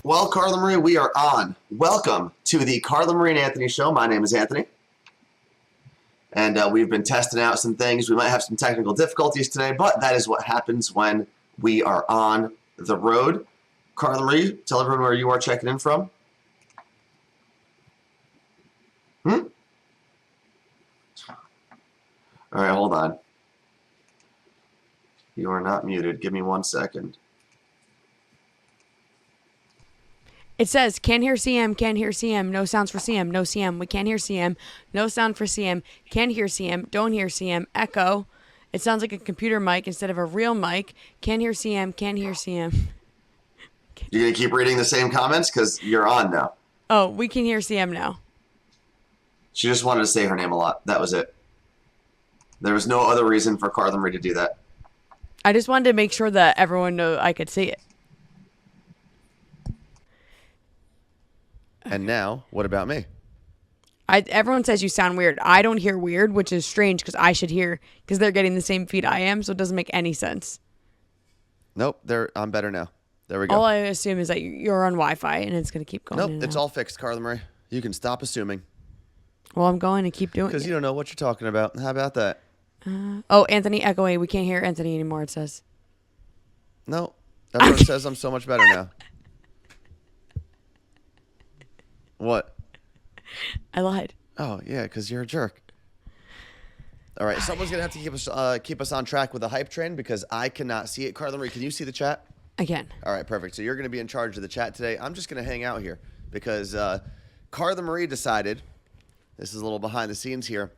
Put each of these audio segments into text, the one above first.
Well, Carla Marie, we are on. Welcome to the Carla Marie and Anthony Show. My name is Anthony. And we've been testing out some things. We might have some technical difficulties today, but that is what happens when we are on the road. Carla Marie, tell everyone where you are checking in from. All right, hold on. You are not muted. Give me 1 second. It says, can't hear CM, can't hear CM, no sounds for CM, no CM, we can't hear CM, no sound for CM, can't hear CM, don't hear CM, echo. It sounds like a computer mic instead of a real mic. Can't hear CM, can't hear CM. You're going to keep reading the same comments? Because you're on now. Oh, we can hear CM now. She just wanted to say her name a lot. That was it. There was no other reason for Carla Marie to do that. I just wanted to make sure that everyone knew I could see it. And now, what about me? Everyone says you sound weird. I don't hear weird, which is strange because I should hear because they're getting the same feed I am, so it doesn't make any sense. Nope, I'm better now. There we go. All I assume is that you're on Wi-Fi and it's going to keep going. Nope, it's all fixed, Carla Marie. You can stop assuming. Well, I'm going to keep doing it. Because you don't know what you're talking about. How about that? Oh, Anthony echoing. We can't hear Anthony anymore, it says. No, everyone says I'm so much better now. What? I lied. Oh, yeah, because you're a jerk. All right, someone's going to have to keep us on track with the hype train because I cannot see it. Carla Marie, can you see the chat? I can. All right, perfect. So you're going to be in charge of the chat today. I'm just going to hang out here because Carla Marie decided, this is a little behind the scenes here,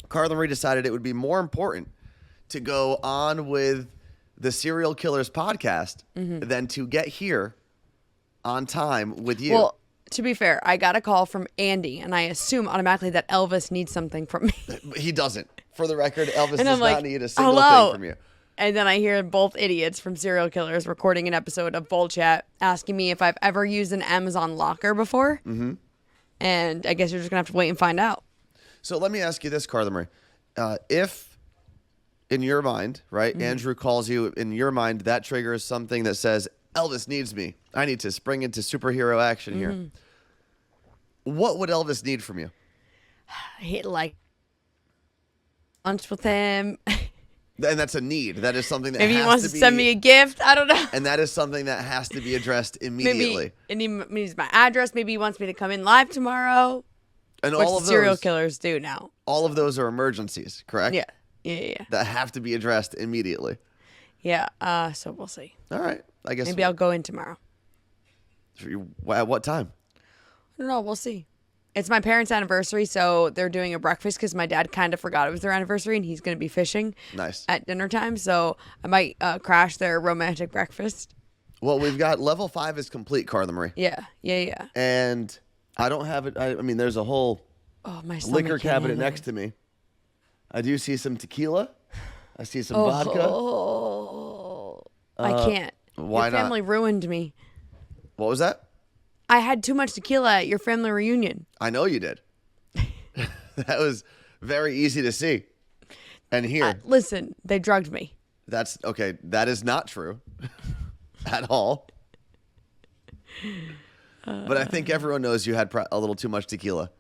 Carla Marie decided it would be more important to go on with the Serial Killers podcast than to get here on time with you. Well, to be fair, I got a call from Andy, and I assume automatically that Elvis needs something from me. He doesn't. For the record, Elvis And does I'm like, not need a single hello. thing from you. And then I hear both idiots from Serial Killers recording an episode of Bull Chat asking me if I've ever used an Amazon locker before. Mm-hmm. And I guess you're just going to have to wait and find out. So let me ask you this, Carla Marie. If, in your mind, right, Andrew calls you, in your mind, that triggers something that says, Elvis needs me. I need to spring into superhero action here. What would Elvis need from you? He'd like lunch with him. And that's a need. That is something that Maybe he has wants to send me a gift. I don't know. And that is something that has to be addressed immediately. Maybe and he needs my address. Maybe he wants me to come in live tomorrow. And which all of serial those, killers do now. All of those are emergencies, correct? Yeah. That have to be addressed immediately. Yeah. So we'll see. All right. I guess Maybe I'll go in tomorrow. At what time? I don't know. We'll see. It's my parents' anniversary, so they're doing a breakfast because my dad kind of forgot it was their anniversary and he's going to be fishing at dinner time. So I might crash their romantic breakfast. Well, we've got level 5 is complete, Carla Marie. Yeah. And I don't have it. I mean, there's a whole liquor cabinet next to me. I do see some tequila. I see some vodka. I can't. Why Your family ruined me. What was that? I had too much tequila at your family reunion. I know you did. That was very easy to see. And here. Listen, they drugged me. That's okay. That is not true at all. But I think everyone knows you had a little too much tequila.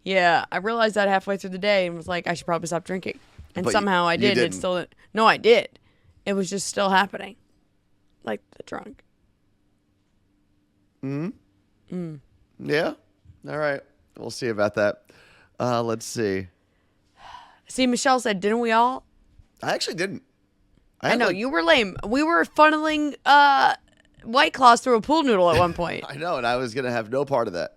Yeah, I realized that halfway through the day and was like, I should probably stop drinking. And but somehow I did. It still no, I did. It was just still happening, like the drunk. Yeah. All right. We'll see about that. Let's see. See, Michelle said, didn't we all? I actually didn't. I know you were lame. We were funneling White Claws through a pool noodle at one point. I know, and I was gonna have no part of that.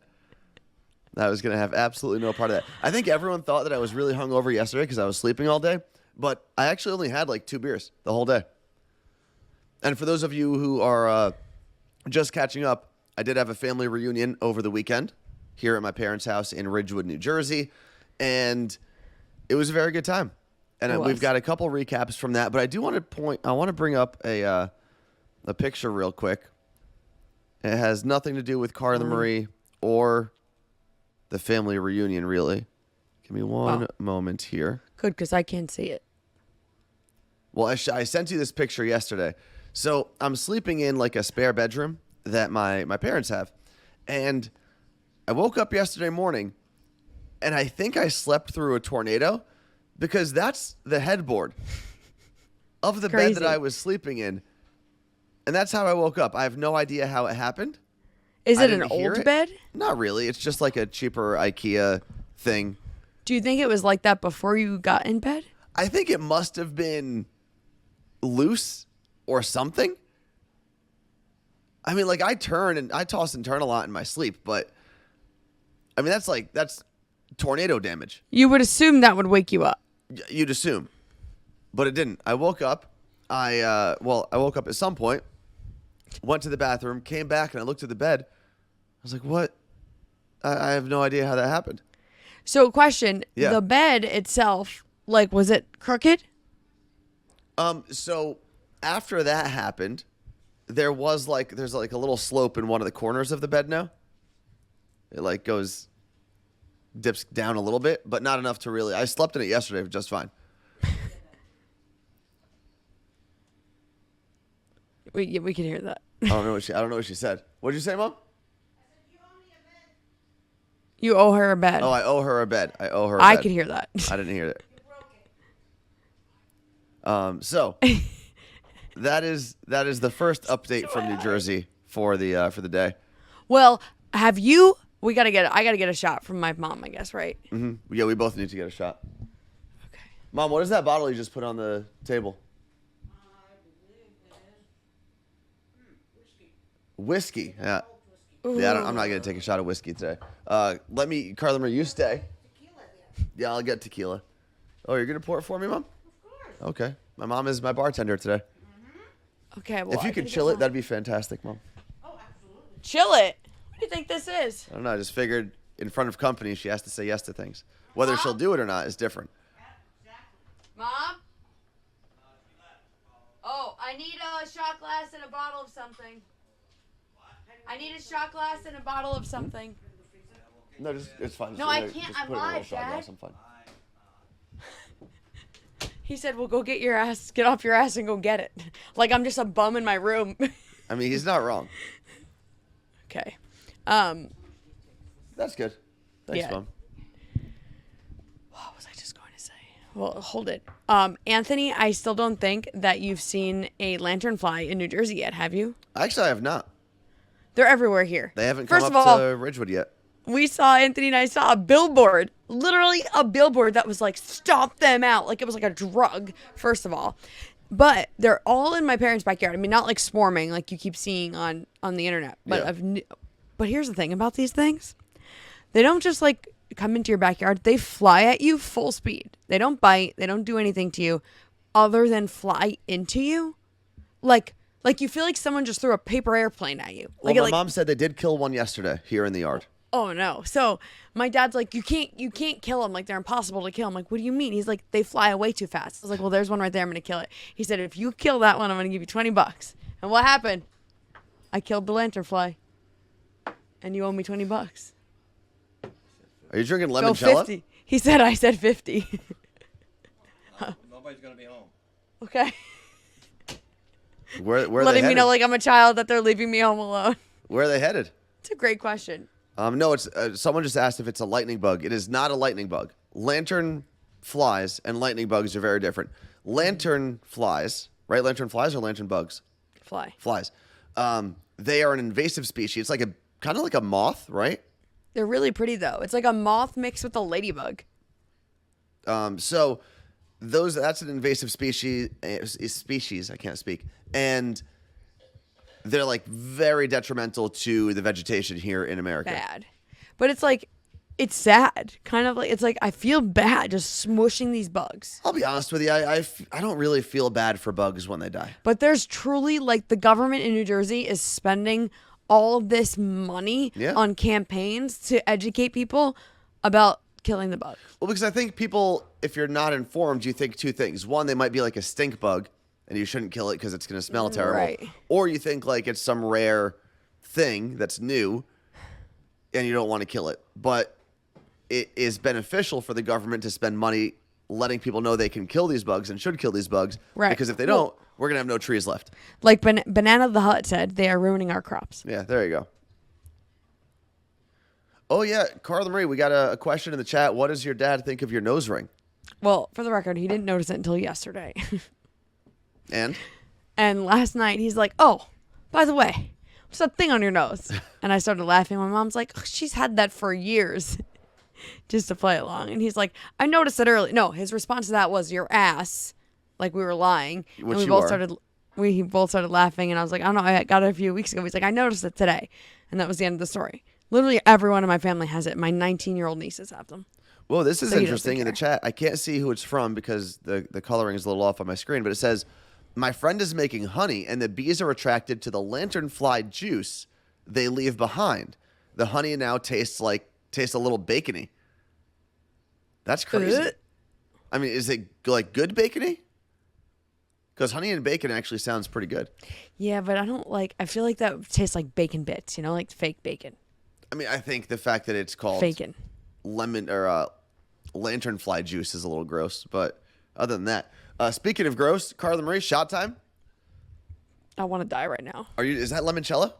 I was going to have absolutely no part of that. I think everyone thought that I was really hungover yesterday because I was sleeping all day, but I actually only had like 2 beers the whole day. And for those of you who are just catching up, I did have a family reunion over the weekend here at my parents' house in Ridgewood, New Jersey, and it was a very good time. And we've got a couple recaps from that, but I do want to bring up a picture real quick. It has nothing to do with Carla Marie or the family reunion, really. Give me one moment here. Good, because I can't see it. Well, I sent you this picture yesterday. So I'm sleeping in like a spare bedroom that my parents have. And I woke up yesterday morning, and I think I slept through a tornado because that's the headboard of the bed that Crazy. I was sleeping in. And that's how I woke up. I have no idea how it happened. Is I it an didn't hear old it. bed? Not really. It's just like a cheaper IKEA thing. Do you think it was like that before you got in bed? I think it must have been loose or something. I mean, like I toss and turn a lot in my sleep, but I mean that's tornado damage. You would assume that would wake you up. You'd assume, but it didn't. I woke up. I woke up at some point, went to the bathroom, came back, and I looked at the bed. I was like, "What? I have no idea how that happened." So, question: Yeah. the bed itself, like, was it crooked? So after that happened, there's like a little slope in one of the corners of the bed now. It like dips down a little bit, but not enough to really. I slept in it yesterday just fine. We can hear that. I don't know what she said. What did you say, Mom? You owe her a bed. Oh, I owe her a bed. I could hear that. I didn't hear it. So that is the first update from New Jersey for the day. Well, have you? I gotta get a shot from my mom, I guess, right? Mm-hmm. Yeah, we both need to get a shot. Okay. Mom, what is that bottle you just put on the table? Whiskey. Yeah. Yeah, I'm not gonna take a shot of whiskey today. Carla, you stay. Yeah, I'll get tequila. Oh, you're gonna pour it for me, Mom? Of course. Okay. My mom is my bartender today. Okay. Well, If you could chill it, that'd be fantastic, Mom. Oh, absolutely. chill it. What do you think this is? I don't know. I just figured in front of company, she has to say yes to things. Whether she'll do it or not is different. Exactly. Mom? Oh, I need a shot glass and a bottle of something. I need a shot glass and a bottle of something. No, it's fine. No, I can't. I'm live, Dad. I'm fine. He said, well, get off your ass and go get it. Like I'm just a bum in my room. I mean, he's not wrong. Okay. That's good. Thanks, Yeah. Mom. What was I just going to say? Well, hold it. Anthony, I still don't think that you've seen a lanternfly in New Jersey yet, have you? Actually, I have not. They're everywhere here. They haven't come First up of all, to Ridgewood yet. Anthony and I saw a billboard, literally a billboard that was like, stop them out. Like it was like a drug, first of all. But they're all in my parents' backyard. I mean, not like swarming like you keep seeing on the internet. But Yeah. but here's the thing about these things. They don't just like come into your backyard. They fly at you full speed. They don't bite. They don't do anything to you other than fly into you. Like you feel like someone just threw a paper airplane at you. Well, Like, my mom said they did kill one yesterday here in the yard. oh no. So my dad's like, you can't kill them. Like they're impossible to kill. I'm like, what do you mean? He's like, they fly away too fast. I was like, well, there's one right there. I'm going to kill it. He said, if you kill that one, I'm going to give you $20. And what happened? I killed the lanternfly. And you owe me $20. Are you drinking Go limoncello? 50. He said, I said 50. Nobody's gonna be home. Okay. Where are they Letting me headed? know like I'm a child that they're leaving me home alone. Where are they headed? It's a great question. No, it's someone just asked if it's a lightning bug. It is not a lightning bug. Lantern flies and lightning bugs are very different. Lantern flies, right? Lantern flies or lantern bugs? Fly. Flies. They are an invasive species. It's like a kind of like a moth, right? They're really pretty though. It's like a moth mixed with a ladybug. So that's an invasive species. I can't speak, and they're like very detrimental to the vegetation here in America. Bad. But it's like, it's sad. Kind of like, it's like, I feel bad just smushing these bugs. I'll be honest with you. I don't really feel bad for bugs when they die. But there's truly, like, the government in New Jersey is spending all of this money Yeah. on campaigns to educate people about killing the bug. Well, because I think people, if you're not informed, you think two things. One, they might be like a stink bug, and you shouldn't kill it because it's going to smell terrible. Right. Or you think like it's some rare thing that's new, and you don't want to kill it. But it is beneficial for the government to spend money letting people know they can kill these bugs and should kill these bugs. Right. Because if they Well- don't, we're going to have no trees left. Like Banana the Hut said, they are ruining our crops. Yeah, there you go. Oh, yeah. Carla Marie, we got a question in the chat. What does your dad think of your nose ring? Well, for the record, he didn't notice it until yesterday. And? And last night, he's like, oh, by the way, what's that thing on your nose? And I started laughing. My mom's like, oh, she's had that for years. Just to play along. And he's like, I noticed it early. No, his response to that was your ass. Like we were lying. Which and we you both are. started laughing. And I was like, I don't know, I got it a few weeks ago. He's like, I noticed it today. And that was the end of the story. Literally everyone in my family has it. My 19-year-old nieces have them. Well, this is So he interesting in the doesn't chat. I can't see who it's from because the coloring is a little off on my screen, but it says, my friend is making honey and the bees are attracted to the lanternfly juice they leave behind. The honey now tastes a little bacony. That's crazy. Ugh. I mean, is it like good bacony? Because honey and bacon actually sounds pretty good. Yeah, but I feel like that tastes like bacon bits, like fake bacon. I mean, I think the fact that it's called Bacon. lemon or lanternfly juice is a little gross, but other than that, speaking of gross, Carla Marie, shot time. I want to die right now. Is that limoncello?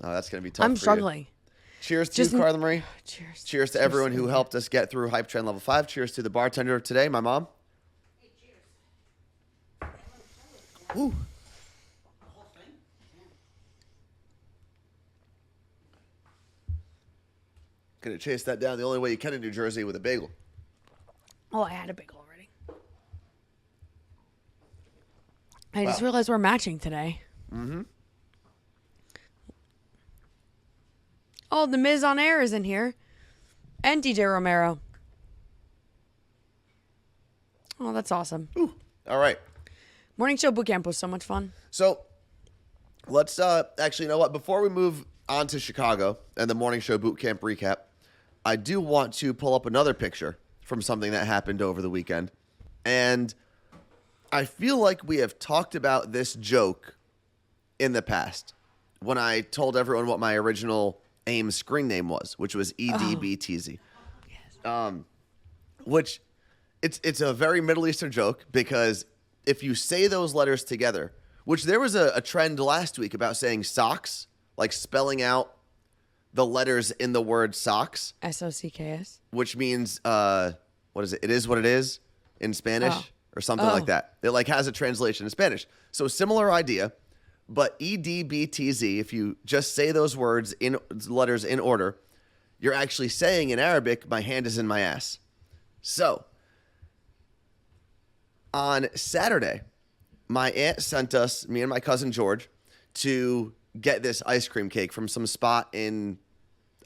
Oh, that's gonna be tough. I'm for you. struggling. Cheers to Just- you, Carla Marie. Cheers. Cheers to everyone who helped us get through Hype Train Level 5. Cheers to the bartender of today, my mom. Hey, cheers. Ooh. The whole thing? Yeah. Gonna chase that down the only way you can in New Jersey with a bagel. Oh, I had a bagel already. I just Wow. realized we're matching today. Mm-hmm. Oh, the Miz on air is in here. And DJ Romero. Oh, that's awesome. Ooh. All right. Morning show boot camp was so much fun. So let's actually, you know what? Before we move on to Chicago and the morning show boot camp recap, I do want to pull up another picture from something that happened over the weekend. And I feel like we have talked about this joke in the past when I told everyone what my original AIM screen name was, which was EDBTZ. Which it's a very Middle Eastern joke because if you say those letters together, which there was a trend last week about saying socks, like spelling out the letters in the word socks, SOCKS. which means what is it? It is what it is in Spanish or something like that. It like has a translation in Spanish. So similar idea, but EDBTZ, if you just say those words in letters in order, you're actually saying in Arabic, my hand is in my ass. So on Saturday, my aunt sent us, me and my cousin George, to get this ice cream cake from some spot in,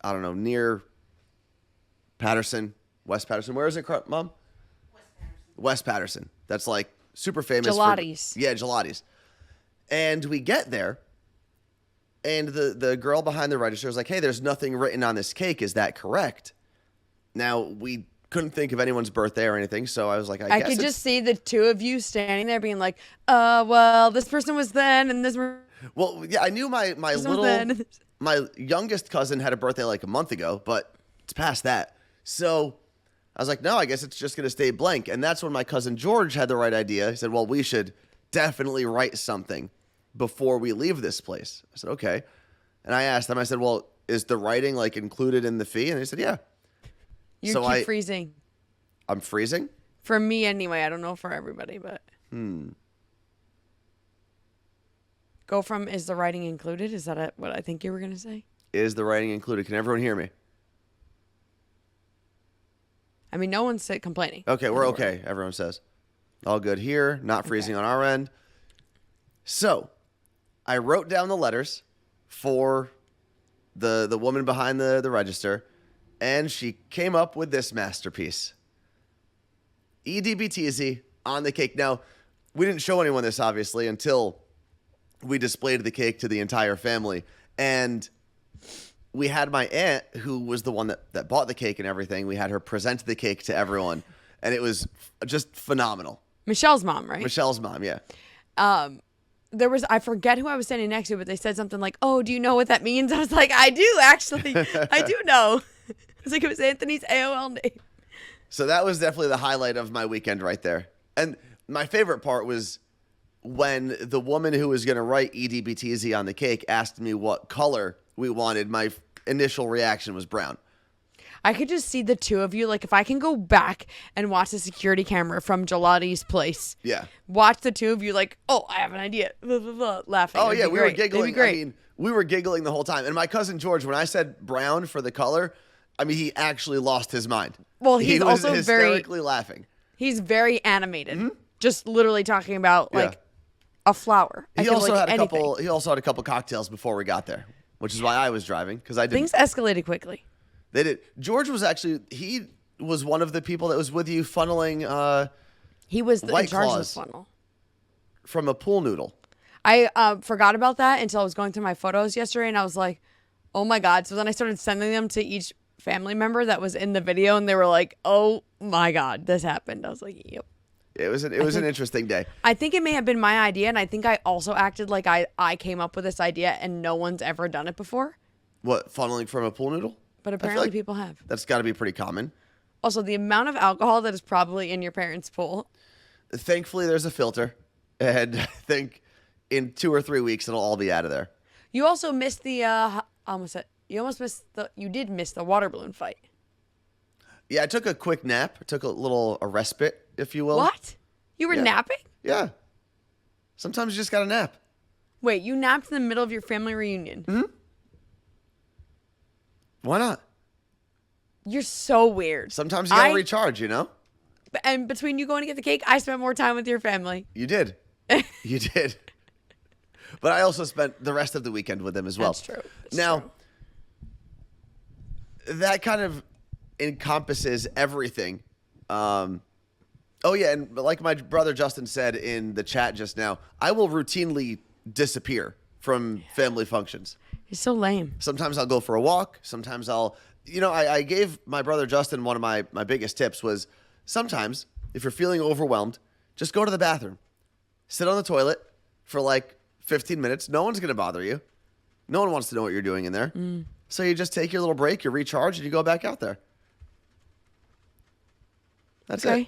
I don't know, near Patterson, West Patterson. Where is it, Mom? West Patterson. West Patterson. That's like super famous. Gelatis. Yeah, gelatis. And we get there, and the girl behind the register is like, hey, there's nothing written on this cake. Is that correct? Now, we couldn't think of anyone's birthday or anything, so I was like, I guess could it's... just see the two of you standing there being like, well, this person was then and this person Well, yeah, I knew my was little... then. My youngest cousin had a birthday like a month ago, but it's past that. So I was like, no, I guess it's just going to stay blank. And that's when my cousin George had the right idea. He said, well, we should definitely write something before we leave this place. I said, okay. And I asked them, I said, well, is the writing like included in the fee? And they said, yeah. You So keep freezing. I'm freezing? For me anyway. I don't know for everybody, but go from is the writing included? Is that what I think you were going to say? Is the writing included? Can everyone hear me? I mean, no one's complaining. Okay, we're okay, everyone says. All good here, not freezing on our end. So, I wrote down the letters for the woman behind the register, and she came up with this masterpiece. EDBTZ on the cake. Now, we didn't show anyone this, obviously, until we displayed the cake to the entire family. And we had my aunt, who was the one that bought the cake and everything. We had her present the cake to everyone, and it was just phenomenal. Michelle's mom, right? Michelle's mom, yeah. I forget who I was standing next to, but they said something like, oh, do you know what that means? I was like, I do, actually. I do know. I was like, it was Anthony's AOL name. So that was definitely the highlight of my weekend right there. And my favorite part was when the woman who was going to write EDBTZ on the cake asked me what color we wanted, my initial reaction was brown. I could just see the two of you. Like, if I can go back and watch the security camera from Gelati's place. Yeah. Watch the two of you like, oh, I have an idea. Blah, blah, blah, laughing. Oh, It'd yeah, be we were great. It'd be giggling. great. I mean, we were giggling the whole time. And my cousin George, when I said brown for the color, I mean, he actually lost his mind. Well, he he's was also hysterically laughing. He's very animated. Just literally talking about, Yeah. like, a flower. I He feel also like had a anything. couple. He also had a couple cocktails before we got there, which is why I was driving because I didn't. Things escalated quickly. They did. George was actually he was one of the people that was with you funneling He was in White charge of the Claws. funnel. from a pool noodle. I forgot about that until I was going through my photos yesterday, and I was like, oh my God. So then I started sending them to each family member that was in the video, and they were like, oh my God, this happened. I was like, yep. It was an interesting day. I think it may have been my idea, and I think I also acted like I came up with this idea, and no one's ever done it before. What, funneling from a pool noodle? But I feel apparently like people have. That's got to be pretty common. Also, the amount of alcohol that is probably in your parents' pool. Thankfully, there's a filter, and I think in 2 or 3 weeks it'll all be out of there. You also missed the you did miss the water balloon fight. Yeah, I took a quick nap. I took a respite, if you will. What? You were Yeah. napping? Yeah. Sometimes you just got to nap. Wait, you napped in the middle of your family reunion. Why not? You're so weird. Sometimes you got to recharge, you know? And between you going to get the cake, I spent more time with your family. You did. You did. But I also spent the rest of the weekend with them as well. That's true. That's now, true. that kind of encompasses everything. Oh, yeah, and like my brother Justin said in the chat just now, I will routinely disappear from family functions. You're so lame. Sometimes I'll go for a walk. Sometimes I gave my brother Justin one of my biggest tips was sometimes if you're feeling overwhelmed, just go to the bathroom. Sit on the toilet for like 15 minutes. No one's going to bother you. No one wants to know what you're doing in there. So you just take your little break, you recharge, and you go back out there. That's it.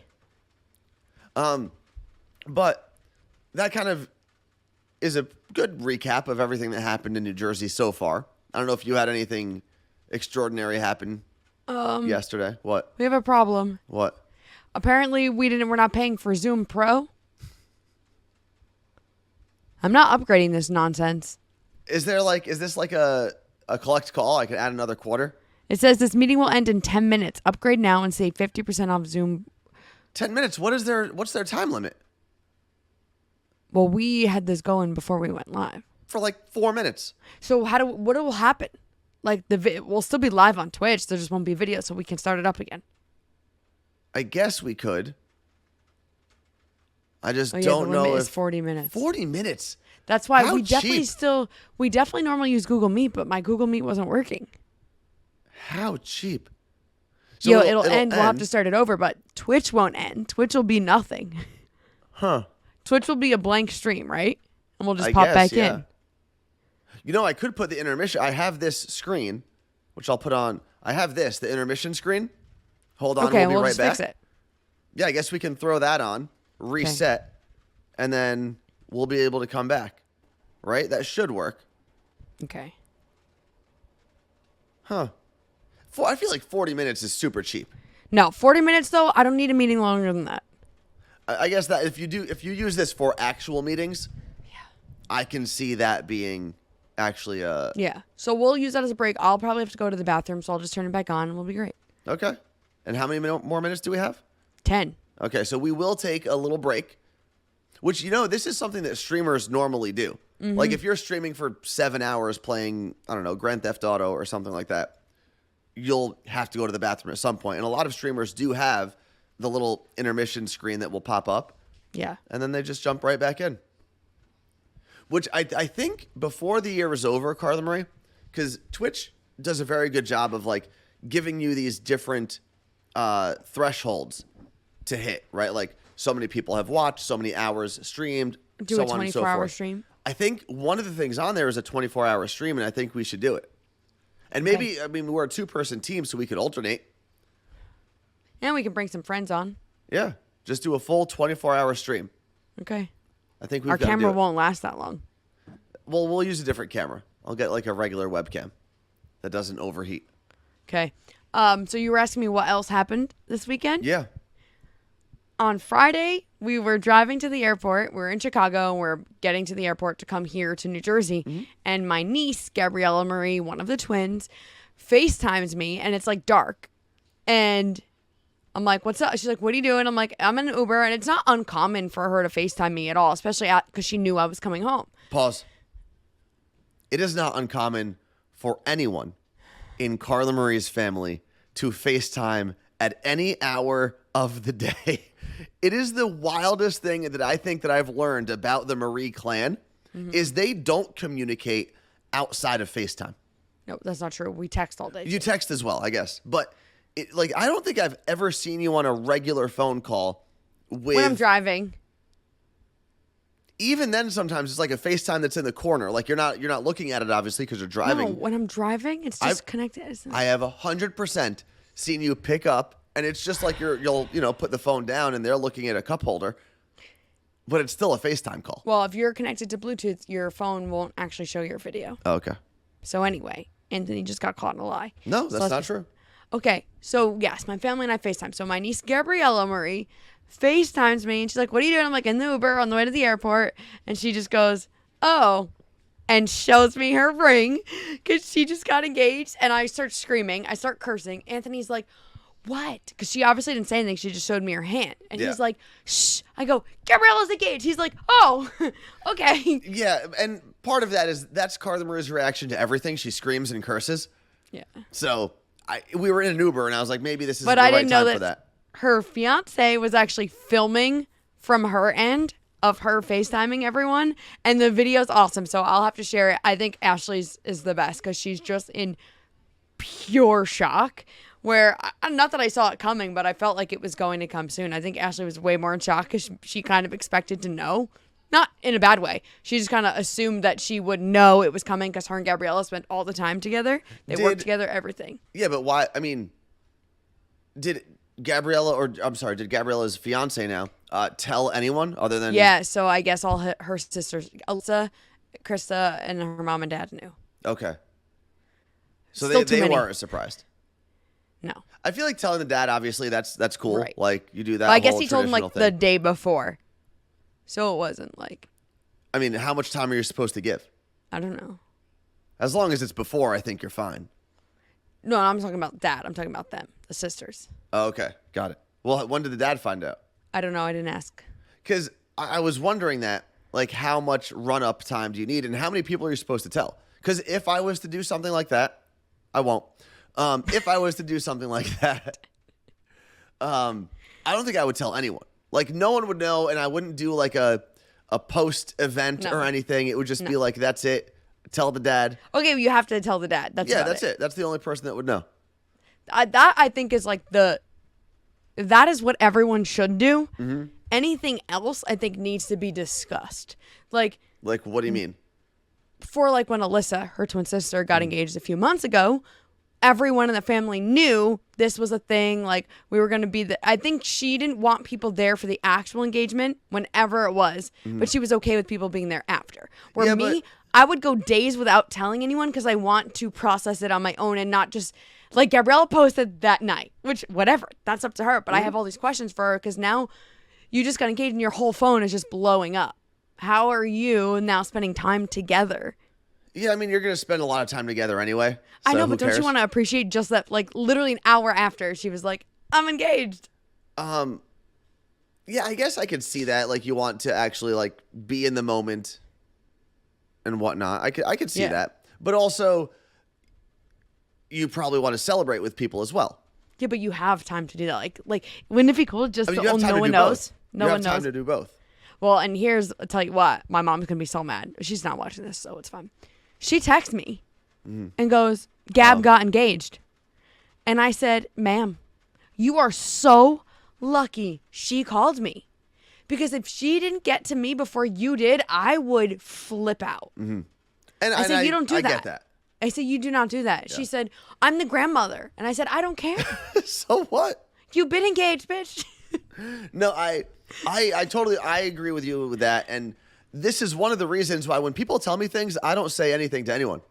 But that kind of is a good recap of everything that happened in New Jersey so far. I don't know if you had anything extraordinary happen yesterday. What? We have a problem. What? Apparently, we're not paying for Zoom Pro. I'm not upgrading this nonsense. Is this like a collect call? I can add another quarter? It says this meeting will end in 10 minutes. Upgrade now and save 50% off Zoom. 10 minutes? What's their time limit? Well, we had this going before we went live. For like 4 minutes. So what will happen? Like we'll still be live on Twitch. There just won't be video, so we can start it up again. I guess we could. I just Oh yeah, don't the know limit if is 40 minutes. 40 minutes. That's why How we definitely cheap. we definitely normally use Google Meet, but my Google Meet wasn't working. How cheap. So Yo, it'll end. We'll have to start it over, but Twitch won't end. Twitch will be nothing. Huh. Twitch will be a blank stream, right? And we'll just I pop guess, back yeah. in. You know, I could put the intermission. I have this screen, which I'll put on. I have the intermission screen. Hold on, Okay, we'll be we'll right just back. fix it. Yeah, I guess we can throw that on, reset, and then we'll be able to come back. Right? That should work. Okay. Huh. I feel like 40 minutes is super cheap. No, 40 minutes though. I don't need a meeting longer than that. I guess that if you use this for actual meetings, I can see that being actually Yeah. So we'll use that as a break. I'll probably have to go to the bathroom, so I'll just turn it back on and we'll be great. okay. And how many more minutes do we have? 10. Okay, so we will take a little break, which, this is something that streamers normally do. Like if you're streaming for 7 hours playing, I don't know, Grand Theft Auto or something like that, you'll have to go to the bathroom at some point. And a lot of streamers do have the little intermission screen that will pop up, Yeah. and then they just jump right back in. Which I think before the year is over, Carla Marie, because Twitch does a very good job of like giving you these different thresholds to hit, right? Like so many people have watched, so many hours streamed, Do so a on and so 24-hour forth. stream. I think one of the things on there is a 24-hour stream, and I think we should do it. And maybe, we're a 2-person team, so we could alternate. And we can bring some friends on. Yeah, just do a full 24-hour stream. Okay. I think we've Our got to do camera it. won't last that long. Well, we'll use a different camera. I'll get like a regular webcam that doesn't overheat. Okay. So you were asking me what else happened this weekend? Yeah. On Friday, we were driving to the airport. We're in Chicago, and we're getting to the airport to come here to New Jersey. Mm-hmm. And my niece, Gabriella Marie, one of the twins, FaceTimes me, and it's like dark. And I'm like, what's up? She's like, what are you doing? I'm like, I'm in an Uber. And it's not uncommon for her to FaceTime me at all, especially because she knew I was coming home. Pause. It is not uncommon for anyone in Carla Marie's family to FaceTime at any hour of the day. It is the wildest thing that I think that I've learned about the Marie clan is they don't communicate outside of FaceTime. No, that's not true. We text all day. You text as well, I guess. But I don't think I've ever seen you on a regular phone call with when I'm driving. Even then, sometimes it's like a FaceTime that's in the corner. Like you're not looking at it obviously because you're driving. No, when I'm driving, it's just connected. I have 100% seen you pick up, and it's just like you'll put the phone down, and they're looking at a cup holder, but it's still a FaceTime call. Well, if you're connected to Bluetooth, your phone won't actually show your video. Oh, okay. So anyway, Anthony just got caught in a lie. No, So that's not true. Okay, so yes, my family and I FaceTime. So my niece Gabriella Marie FaceTimes me, and she's like, what are you doing? I'm like, in the Uber on the way to the airport. And she just goes, oh, and shows me her ring because she just got engaged. And I start screaming. I start cursing. Anthony's like, what? Because she obviously didn't say anything. She just showed me her hand. And Yeah. he's like, shh. I go, Gabriella's engaged. He's like, oh, okay. Yeah, and part of that is that's Carla Marie's reaction to everything. She screams and curses. Yeah. So we were in an Uber, and I was like, maybe this is But the I right didn't know time for that that. her fiance was actually filming from her end of her FaceTiming everyone. And the video's awesome. So I'll have to share it. I think Ashley's is the best because she's just in pure shock. Where, not that I saw it coming, but I felt like it was going to come soon. I think Ashley was way more in shock because she kind of expected to know. Not in a bad way. She just kind of assumed that she would know it was coming because her and Gabriella spent all the time together. They worked together, everything. Yeah, but why? I mean, did Gabriella's fiance now tell anyone other than? Yeah, so I guess all her sisters, Alyssa, Krista, and her mom and dad knew. Okay. So Still too they many. weren't surprised. No. I feel like telling the dad, obviously, that's cool. Right. Like you do that. But I guess whole he told him like traditional the thing. day before. So it wasn't like, I mean, how much time are you supposed to give? I don't know. As long as it's before, I think you're fine. No, I'm talking about dad. I'm talking about them, the sisters. Oh, okay, got it. Well, when did the dad find out? I don't know. I didn't ask. Because I was wondering that, like, how much run-up time do you need, and how many people are you supposed to tell? Because if I was to do something like that, I won't. If I was to do something like that, I don't think I would tell anyone. Like, no one would know, and I wouldn't do like a post event No. or anything. It would just be like, that's it. Tell the dad. Okay, well, you have to tell the dad. That's Yeah, about that's it. That's the only person that would know. That I think is like that is what everyone should do. Mm-hmm. Anything else, I think, needs to be discussed. Like, Like, what do you mean? for like when Alyssa, her twin sister, got Mm-hmm. engaged a few months ago, everyone in the family knew this was a thing. Like, we were going to be I think she didn't want people there for the actual engagement whenever it was, but she was okay with people being there after. Where Mm-hmm. Yeah, me, I would go days without telling anyone because I want to process it on my own and not just like Gabriella posted that night, which whatever, that's up to her. But I have all these questions for her because now you just got engaged and your whole phone is just blowing up. How are you now spending time together? Yeah, I mean, you're going to spend a lot of time together anyway. I so know, who but don't cares? you want to appreciate just that, like, literally an hour after, she was like, I'm engaged. Yeah, I guess I could see that. Like, you want to actually like be in the moment and whatnot. I could see Yeah. that, but also you probably want to celebrate with people as well. Yeah, but you have time to do that. Like, wouldn't it be cool just I mean, so you have time no to one do knows? both. No you one have time knows. to do both. Well, and I'll tell you what, my mom's going to be so mad. She's not watching this, so it's fine. She texts me and goes, Gab got engaged. And I said, ma'am, you are so lucky she called me. Because if she didn't get to me before you did, I would flip out. And I said, you don't do I that. get that. I said, you do not do that. She said, I'm the grandmother. And I said, I don't care. So what? You've been engaged, bitch. No, I totally agree with you with that. And this is one of the reasons why when people tell me things, I don't say anything to anyone.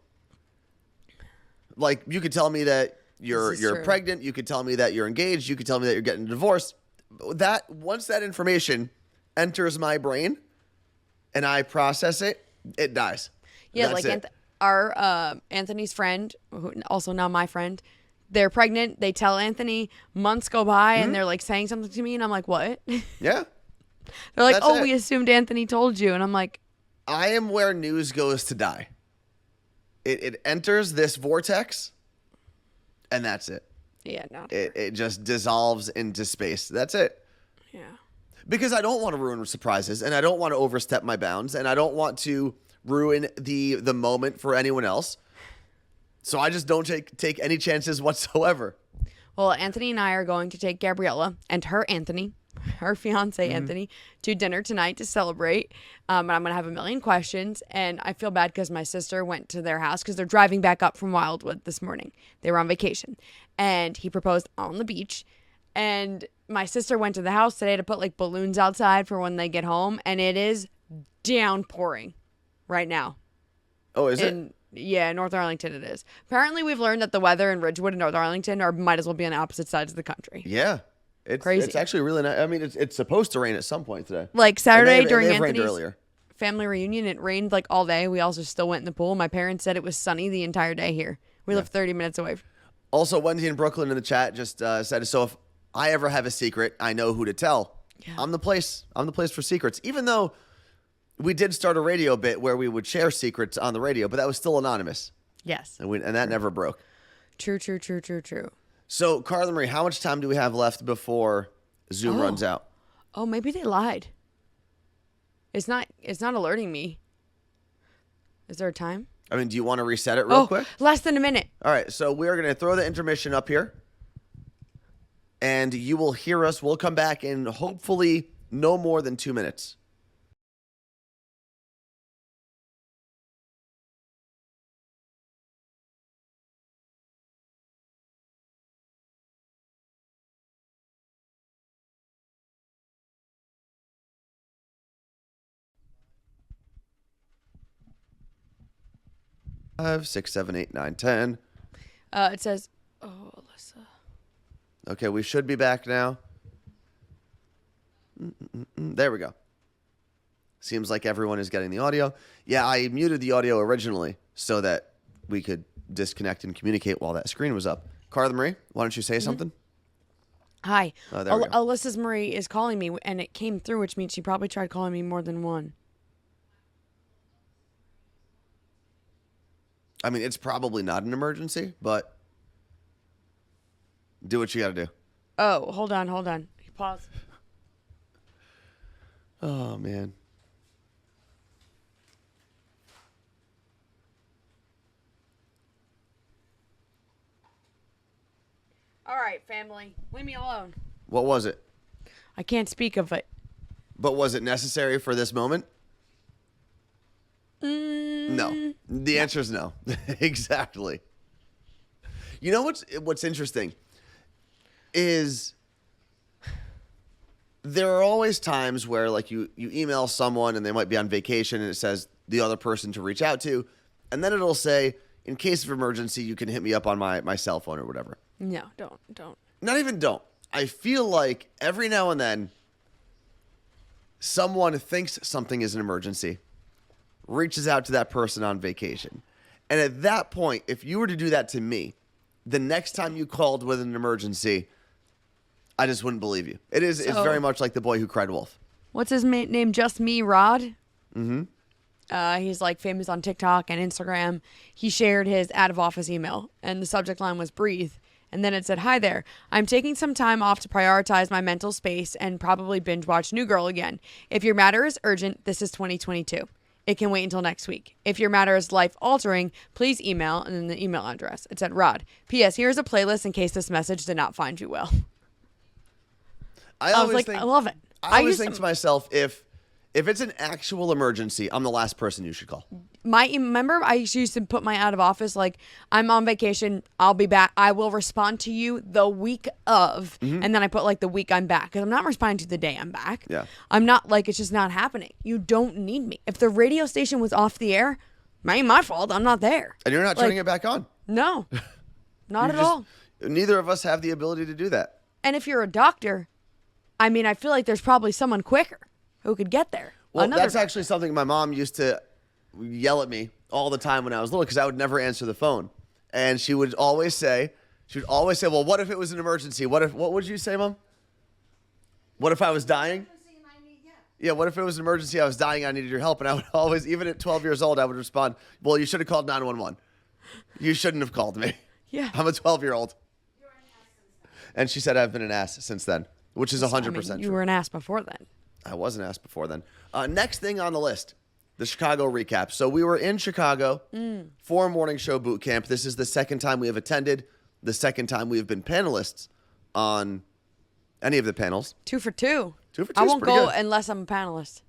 Like, you could tell me that you're true. pregnant. You could tell me that you're engaged. You could tell me that you're getting a divorce. That once that information enters my brain and I process it, it dies. Yeah, That's like it. our Anthony's friend, who also now my friend, they're pregnant. They tell Anthony, months go by, and they're like saying something to me, and I'm like, what? Yeah. They're like, That's oh, it. we assumed Anthony told you, and I'm like, I am where news goes to die. It enters this vortex, and that's it. yeah, not It just dissolves into space. That's it. yeah. Because I don't want to ruin surprises, and I don't want to overstep my bounds, and I don't want to ruin the moment for anyone else. So I just don't take any chances whatsoever. Well, Anthony and I are going to take Gabriella and her Anthony, her fiance Anthony, to dinner tonight to celebrate. And I'm going to have a million questions. And I feel bad because my sister went to their house because they're driving back up from Wildwood this morning. They were on vacation. And he proposed on the beach. And my sister went to the house today to put like balloons outside for when they get home. And it is downpouring right now. Oh, is it? Yeah, North Arlington it is. Apparently, we've learned that the weather in Ridgewood and North Arlington might as well be on the opposite sides of the country. Yeah. It's Crazy. It's actually really nice. I mean, it's supposed to rain at some point today. Like Saturday And during they've rained Anthony's earlier. family reunion, it rained like all day. We also still went in the pool. My parents said it was sunny the entire day here. We live 30 minutes away. Also, Wendy in Brooklyn in the chat just said, so if I ever have a secret, I know who to tell. Yeah. I'm the place for secrets. Even though we did start a radio bit where we would share secrets on the radio, but that was still anonymous. Yes. And that never broke. True. So, Carla Marie, how much time do we have left before Zoom runs out? Oh, maybe they lied. It's not alerting me. Is there a time? I mean, do you want to reset it real quick? Less than a minute. All right, so we're going to throw the intermission up here. And you will hear us. We'll come back in hopefully no more than 2 minutes. Five, 6, 7, 8, 9, 10. It says, oh, Alyssa. Okay, we should be back now. There we go. Seems like everyone is getting the audio. Yeah, I muted the audio originally so that we could disconnect and communicate while that screen was up. Carla Marie, why don't you say something? Hi. Oh, there we go. Alyssa's Marie is calling me, and it came through, which means she probably tried calling me more than one. I mean, it's probably not an emergency, but do what you got to do. Oh, hold on. Pause. Oh, man. All right, family. Leave me alone. What was it? I can't speak of it. But was it necessary for this moment? No. The answer is no. Exactly. You know what's interesting is there are always times where like you email someone and they might be on vacation and it says the other person to reach out to, and then it'll say, in case of emergency, you can hit me up on my cell phone or whatever. No, don't. Not even don't. I feel like every now and then someone thinks something is an emergency, reaches out to that person on vacation. And at that point, if you were to do that to me, the next time you called with an emergency, I just wouldn't believe you. It's very much like the boy who cried wolf. What's his name? Just Me Rod? Mm-hmm. He's like famous on TikTok and Instagram. He shared his out of office email, and the subject line was breathe. And then it said, hi there. I'm taking some time off to prioritize my mental space and probably binge watch New Girl again. If your matter is urgent, this is 2022. It can wait until next week. If your matter is life-altering, please email, and then the email address. It said, Rod. P.S. Here's a playlist in case this message did not find you well. I was like, I love it. I always think to myself, if If it's an actual emergency, I'm the last person you should call. Remember I used to put my out of office, like, I'm on vacation, I'll be back, I will respond to you the week of, and then I put like the week I'm back, because I'm not responding to the day I'm back. Yeah. I'm not, like, it's just not happening. You don't need me. If the radio station was off the air, it ain't my fault, I'm not there. And you're not turning it back on. No, not at You're just- all. Neither of us have the ability to do that. And if you're a doctor, I mean, I feel like there's probably someone quicker who could get there. Well, that's actually something my mom used to yell at me all the time when I was little, because I would never answer the phone. And she would always say, well, what if it was an emergency? What would you say, Mom? What if I was dying? Yeah, what if it was an emergency? I was dying. I needed your help. And I would always, even at 12 years old, I would respond, well, you should have called 911. You shouldn't have called me. Yeah. I'm a 12-year-old. And she said I've been an ass since then, which is 100% true. You were an ass before then. I was an ass before then. Next thing on the list, the Chicago recap. So we were in Chicago for morning show boot camp. This is the second time we have attended, the second time we have been panelists on any of the panels. 2 for 2. 2 for 2 I is won't pretty go good. unless I'm a panelist.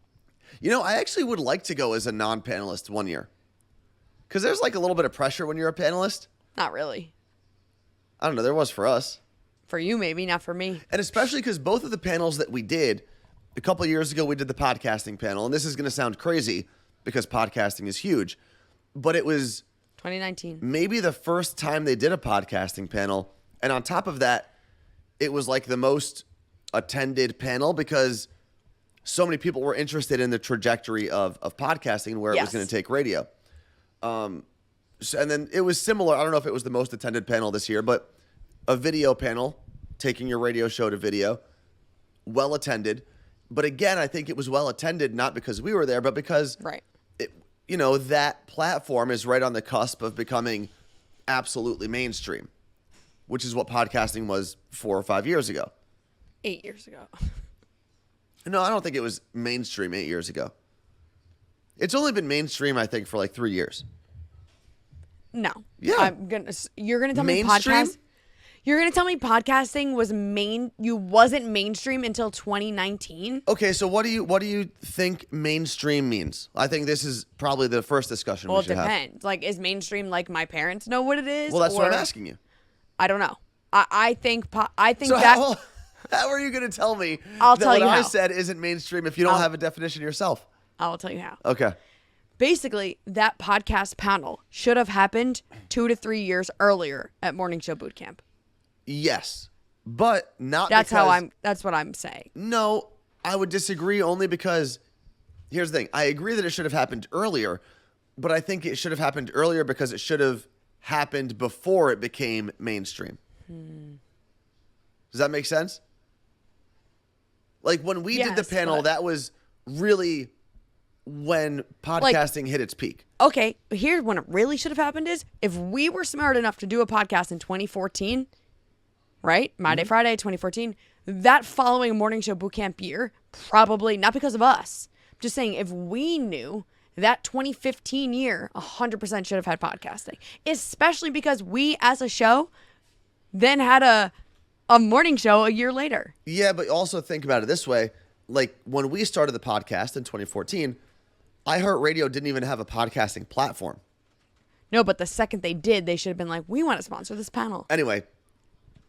You know, I actually would like to go as a non-panelist one year. Because there's like a little bit of pressure when you're a panelist. Not really. I don't know, there was for us. For you, maybe, not for me. And especially because both of the panels that we did, a couple of years ago, we did the podcasting panel. And this is going to sound crazy because podcasting is huge. But it was 2019. maybe the first time they did a podcasting panel. And on top of that, it was like the most attended panel because so many people were interested in the trajectory of podcasting and where it was Yes. going to take radio. And then it was similar. I don't know if it was the most attended panel this year, but a video panel, taking your radio show to video, well attended. But again, I think it was well attended not because we were there, but because Right. that platform is right on the cusp of becoming absolutely mainstream, which is what podcasting was 4 or 5 years ago. 8 years ago. No, I don't think it was mainstream 8 years ago. It's only been mainstream, I think, for like 3 years. No. Yeah. You're gonna tell me Mainstream? podcast. You're gonna tell me podcasting wasn't mainstream until 2019? Okay, so what do you think mainstream means? I think this is probably the first discussion Well, we it should have. depends. Like, is mainstream like my parents know what it is? Well, that's what I'm or- asking you. I don't know. I think So that how are you going to tell me I'll that tell what you I how. said isn't mainstream if you don't have a definition yourself? I'll tell you how. Okay. Basically, that podcast panel should have happened 2 to 3 years earlier at Morning Show Boot Camp. Yes, but not That's because... that's what I'm saying. No, I would disagree only because here's the thing. I agree that it should have happened earlier, but I think it should have happened earlier because it should have happened before it became mainstream. Does that make sense? Like when we did the Yes, panel, but- that was really when podcasting hit its peak. Okay, here's when it really should have happened is if we were smart enough to do a podcast in 2014, right? My Day Friday, 2014, that following Morning Show Boot Camp year, probably, not because of us, just saying if we knew that 2015 year, 100% should have had podcasting, especially because we as a show then had a morning show a year later. Yeah, but also think about it this way. Like when we started the podcast in 2014, iHeartRadio didn't even have a podcasting platform. No, but the second they did, they should have been like, we want to sponsor this panel. Anyway,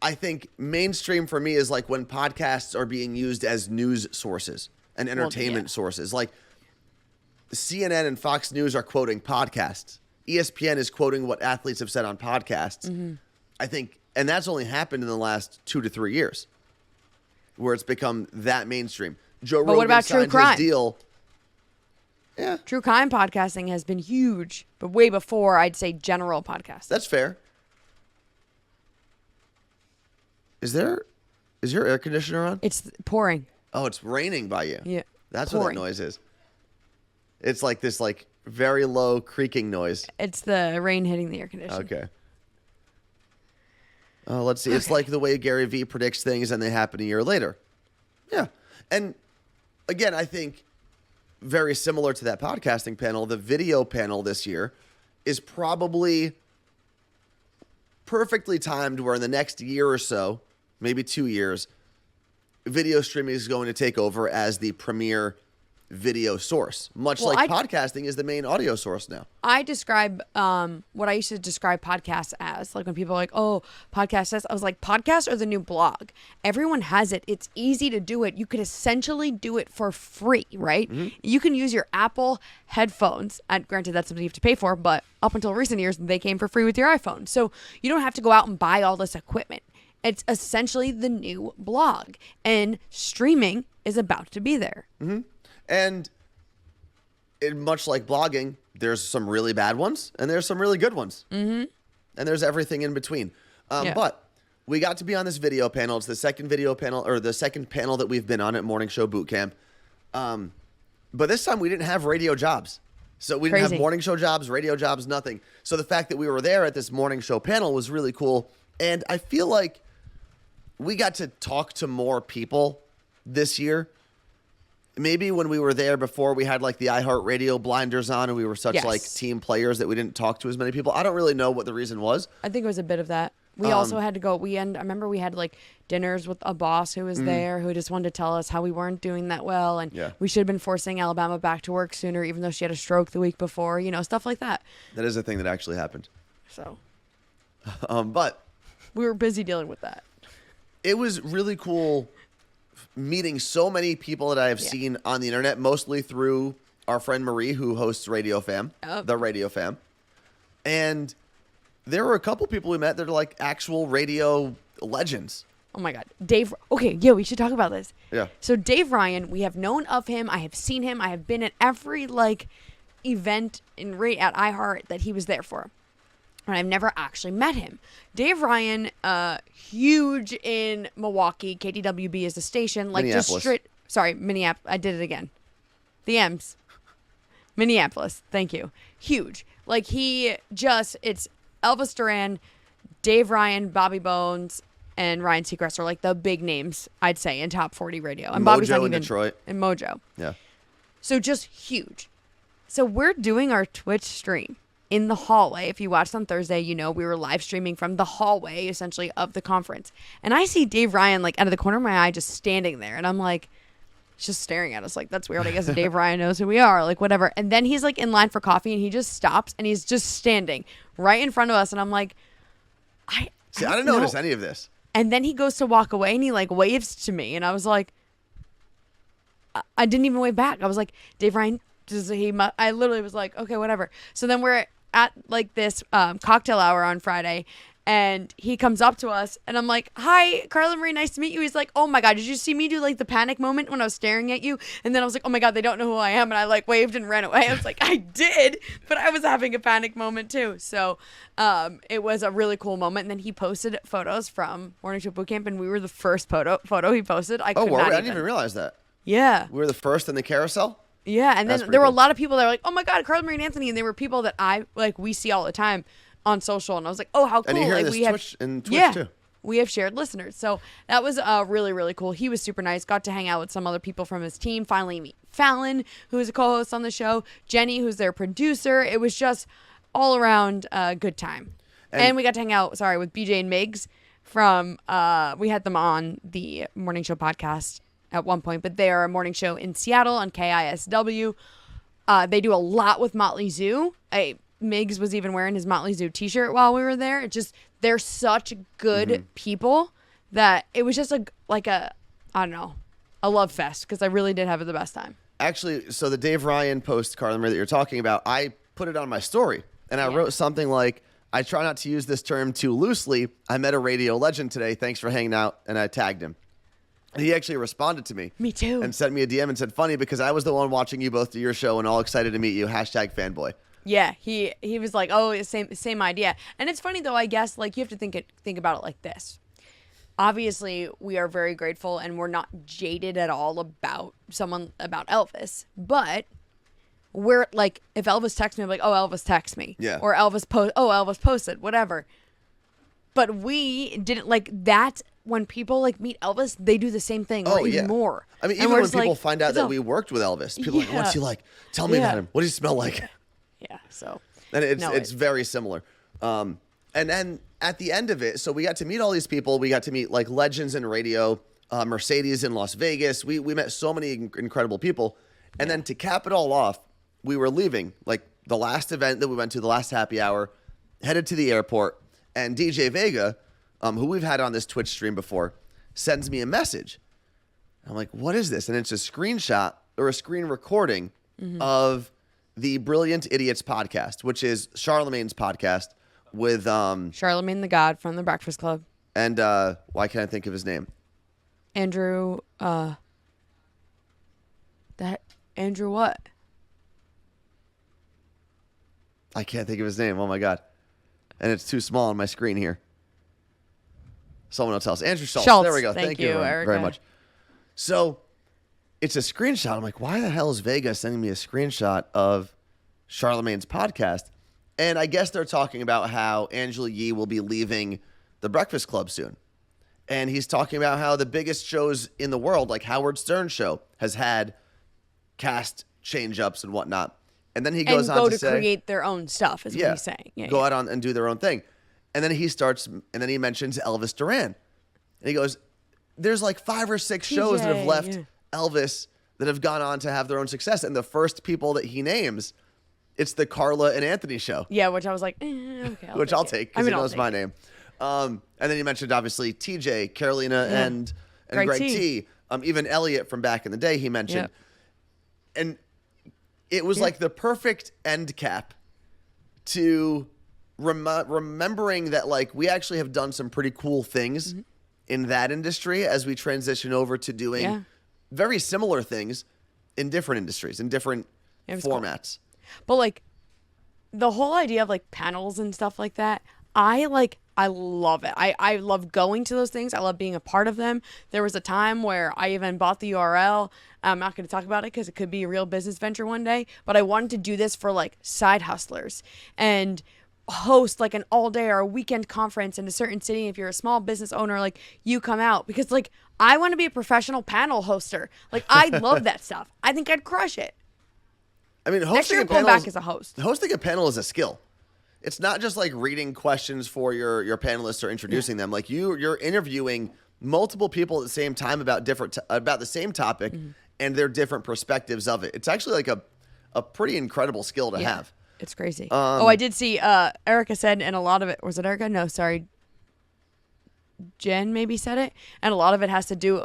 I think mainstream for me is like when podcasts are being used as news sources and entertainment yeah. sources. Like CNN and Fox News are quoting podcasts. ESPN is quoting what athletes have said on podcasts. I think, and that's only happened in the last 2 to 3 years where it's become that mainstream. Joe But Rogan what about true signed crime? his deal. Yeah, True crime podcasting has been huge, but way before I'd say general podcasting. that's fair. Is your air conditioner on? It's pouring. Oh, it's raining by you. Yeah. That's what that pouring. noise is. It's like this like very low creaking noise. It's the rain hitting the air conditioner. Okay. Let's see. It's like the way Gary Vee predicts things and they happen a year later. Yeah. And again, I think very similar to that podcasting panel, the video panel this year is probably perfectly timed where in the next year or so, maybe 2 years, video streaming is going to take over as the premier video source, much Well, like podcasting is the main audio source now. I describe what I used to describe podcasts as. Like when people are like, oh, podcast, I was like, podcasts are the new blog. Everyone has it. It's easy to do it. You could essentially do it for free, right? You can use your Apple headphones. And granted, that's something you have to pay for, but up until recent years, they came for free with your iPhone. So you don't have to go out and buy all this equipment. It's essentially the new blog. And streaming is about to be there. And much like blogging, there's some really bad ones and there's some really good ones. And there's everything in between. Yeah. But we got to be on this video panel. It's the second video panel, or the second panel that we've been on at Morning Show Boot Camp. But this time we didn't have radio jobs. So we didn't have morning show jobs, radio jobs, nothing. So the fact that we were there at this morning show panel was really cool. And I feel like we got to talk to more people this year. Maybe when we were there before, we had like the iHeartRadio blinders on and we were such like team players that we didn't talk to as many people. I don't really know what the reason was. I think it was a bit of that. We also had to go. I remember we had like dinners with a boss who was there who just wanted to tell us how we weren't doing that well. And we should have been forcing Alabama back to work sooner, even though she had a stroke the week before, stuff like that. That is a thing that actually happened. So but we were busy dealing with that. It was really cool meeting so many people that I have seen on the internet, mostly through our friend Marie, who hosts Radio Fam, the Radio Fam. And there were a couple people we met that are like actual radio legends. Oh my God. Dave. Okay. Yeah, we should talk about this. Yeah. So Dave Ryan, we have known of him. I have seen him. I have been at every event at iHeart that he was there for. And I've never actually met him. Dave Ryan, huge in Milwaukee. KDWB is the station. Minneapolis. Minneapolis. I did it again. The M's. Minneapolis. Thank you. Huge. It's Elvis Duran, Dave Ryan, Bobby Bones, and Ryan Seacrest are like the big names, I'd say, in top 40 radio. And Bobby's not Mojo in even Detroit. And Mojo. Yeah. So just huge. So we're doing our Twitch stream in the hallway. If you watched on Thursday, we were live streaming from the hallway, essentially, of the conference. And I see Dave Ryan, out of the corner of my eye, just standing there. And I'm like, he's just staring at us. That's weird. I guess Dave Ryan knows who we are. Whatever. And then he's, in line for coffee, and he just stops, and he's just standing right in front of us. And I'm like, I didn't notice any of this. And then he goes to walk away, and he, waves to me. And I was like, I didn't even wave back. I was like, Dave Ryan, I literally was like, okay, whatever. So then we're at this cocktail hour on Friday, and he comes up to us, and I'm like, hi, Carla Marie, nice to meet you. He's like, oh my God, did you see me do the panic moment when I was staring at you? And then I was like, oh my God, they don't know who I am. And I waved and ran away. I was like, I did, but I was having a panic moment too. So it was a really cool moment. And then he posted photos from Morning Show Bootcamp, and we were the first photo he posted. I didn't even realize that. Yeah. We were the first in the carousel? Yeah, and then there were a lot of people that were like, oh my God, Carla Marie and Anthony, and they were people that we see all the time on social, and I was like, oh, how cool. And you hear this Twitch too. We have shared listeners. So that was really, really cool. He was super nice. Got to hang out with some other people from his team. Finally meet Fallon, who is a co-host on the show. Jenny, who's their producer. It was just all around a good time. And we got to hang out, with BJ and Migs from, we had them on the Morning Show podcast at one point, but they are a morning show in Seattle on KISW. They do a lot with Motley Zoo. Miggs was even wearing his Motley Zoo t-shirt while we were there. They're such good people that it was just I don't know, a love fest, because I really did have the best time. Actually, so the Dave Ryan post, Carla Marie, that you're talking about, I put it on my story, and I wrote something like, I try not to use this term too loosely. I met a radio legend today. Thanks for hanging out. And I tagged him. And he actually responded to me. Me too. And sent me a DM and said, funny, because I was the one watching you both do your show and all excited to meet you. #fanboy. Yeah, he was like, oh, same idea. And it's funny, though, I guess, you have to think about it like this. Obviously, we are very grateful, and we're not jaded at all about Elvis. But we're if Elvis texts me, I'm like, oh, Elvis texts me. Yeah. Or Elvis posted, whatever. But we didn't that. When people meet Elvis, they do the same thing or even more. I mean, even when people find out that we worked with Elvis, people are like, what's he like? Tell me about him. What does he smell like? Yeah, so. And it's very similar. And then at the end of it, so we got to meet all these people. We got to meet legends in radio, Mercedes in Las Vegas. We met so many incredible people. And then to cap it all off, we were leaving, like the last event that we went to, the last happy hour, headed to the airport, and DJ Vega, who we've had on this Twitch stream before, sends me a message. I'm like, what is this? And it's a screenshot or a screen recording of the Brilliant Idiots podcast, which is Charlemagne's podcast with Charlemagne the God from the Breakfast Club. and why can't I think of his name? Andrew, Andrew what? I can't think of his name. Oh my god. And it's too small on my screen here. Someone else tell us. Andrew Schultz. Schultz. There we go. Thank you you, very Erica. much. So it's a screenshot. I'm like, why the hell is Vega sending me a screenshot of Charlemagne's podcast? And I guess they're talking about how Angela Yee will be leaving the Breakfast Club soon. And he's talking about how the biggest shows in the world, like Howard Stern's show, has had cast change-ups and whatnot. And then he goes And on go to to say, create their own stuff, is what he's saying. Yeah, go yeah. out on and do their own thing. And then he mentions Elvis Duran. And he goes, there's like 5 or 6 shows that have TJ, left yeah. Elvis that have gone on to have their own success. And the first people that he names, it's the Carla and Anthony show, Yeah, which I was like, okay. which I'll it. take I because mean, he I'll knows take my it. name. And then he mentioned obviously TJ, Carolina, Yeah. and Greg Greg T. T. Even Elliot from back in the day he mentioned. Yep. And it was like the perfect end cap to remembering that like we actually have done some pretty cool things in that industry as we transition over to doing Yeah. very similar things in different industries, in different It was cool. formats. But like the whole idea of like panels and stuff like that, I love it. I love going to those things. I love being a part of them. There was a time where I even bought the URL. I'm not going to talk about it because it could be a real business venture one day, but I wanted to do this for like side hustlers and host like an all day or a weekend conference in a certain city. If you're a small business owner, like you come out because like I want to be a professional panel hoster. Like I love that stuff. I think I'd crush it. I mean, Next year, hosting a I'm going panel back as a host. hosting a panel is a skill. It's not just like reading questions for your panelists or introducing them. Like you're interviewing multiple people at the same time about about the same topic and their different perspectives of it. It's actually like a pretty incredible skill to have. It's crazy. I did see Erica said, and a lot of it, was it Erica? No, sorry. Jen maybe said it. And a lot of it has to do,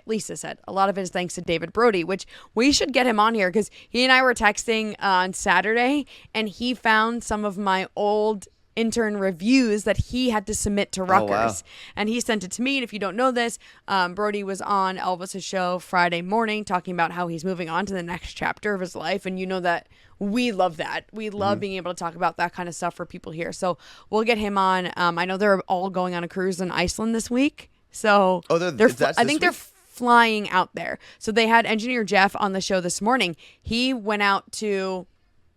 Lisa said, a lot of it is thanks to David Brody, which we should get him on here because he and I were texting on Saturday and he found some of my old intern reviews that he had to submit to Rutgers. wow. And he sent it to me. And if you don't know this, Brody was on Elvis's show Friday morning talking about how he's moving on to the next chapter of his life. And you know that we love that. We love being able to talk about that kind of stuff for people here. So we'll get him on. I know they're all going on a cruise in Iceland this week. So that's I think this they're week? flying out there. So they had engineer Jeff on the show this morning. He went out to,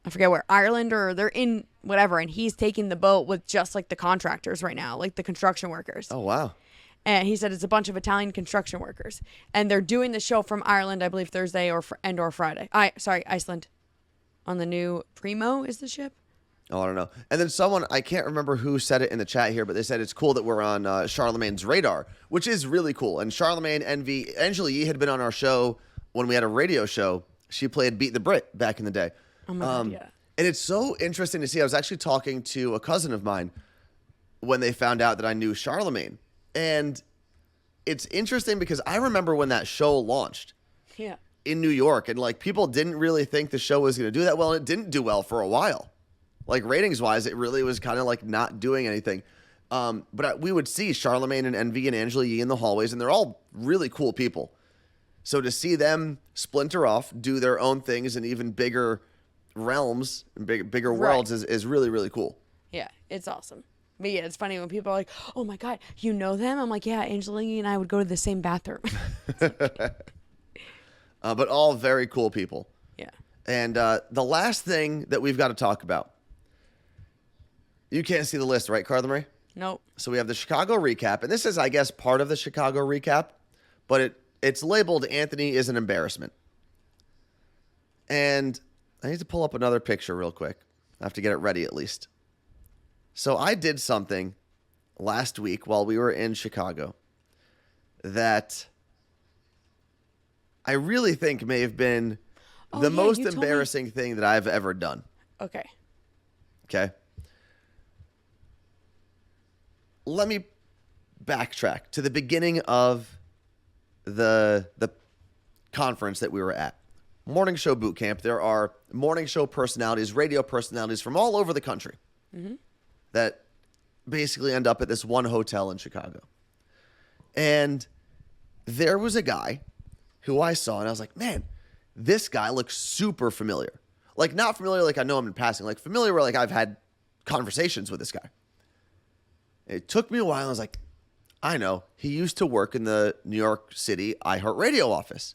I forget where, Ireland, or they're in whatever, and he's taking the boat with just like the contractors right now, like the construction workers. Oh wow. And he said it's a bunch of Italian construction workers, and they're doing the show from Ireland, I believe Thursday or Friday. Iceland, on the new Primo is the ship. Oh, I don't know. And then someone, I can't remember who said it in the chat here, but they said it's cool that we're on Charlemagne's radar, which is really cool. And Charlemagne, Angela Yee had been on our show when we had a radio show. She played Beat the Brit back in the day. Oh my God, yeah. And it's so interesting to see. I was actually talking to a cousin of mine when they found out that I knew Charlemagne. And it's interesting because I remember when that show launched Yeah. in New York, and like people didn't really think the show was going to do that well, and it didn't do well for a while. Like ratings wise, it really was kind of like not doing anything. But we would see Charlemagne and Envy and Angela Yee in the hallways, and they're all really cool people. So to see them splinter off, do their own things in even bigger realms and bigger worlds is really, really cool. Yeah, it's awesome. But yeah, it's funny when people are like, "Oh my God, you know them?" I'm like, "Yeah, Angela Yee and I would go to the same bathroom." But all very cool people. Yeah. And the last thing that we've got to talk about. You can't see the list, right, Carla Marie? Nope. So we have the Chicago recap, and this is, I guess, part of the Chicago recap, but it's labeled Anthony is an embarrassment. And I need to pull up another picture real quick. I have to get it ready at least. So I did something last week while we were in Chicago that I really think may have been Oh, The yeah, most you told me- embarrassing thing that I've ever done. Okay. Okay. Let me backtrack to the beginning of the conference that we were at. Morning show boot camp. There are morning show personalities, radio personalities from all over the country that basically end up at this one hotel in Chicago. And there was a guy who I saw, and I was like, man, this guy looks super familiar. Like, not familiar like I know him in passing, like familiar where like I've had conversations with this guy. It took me a while. I was like, I know. He used to work in the New York City iHeartRadio office.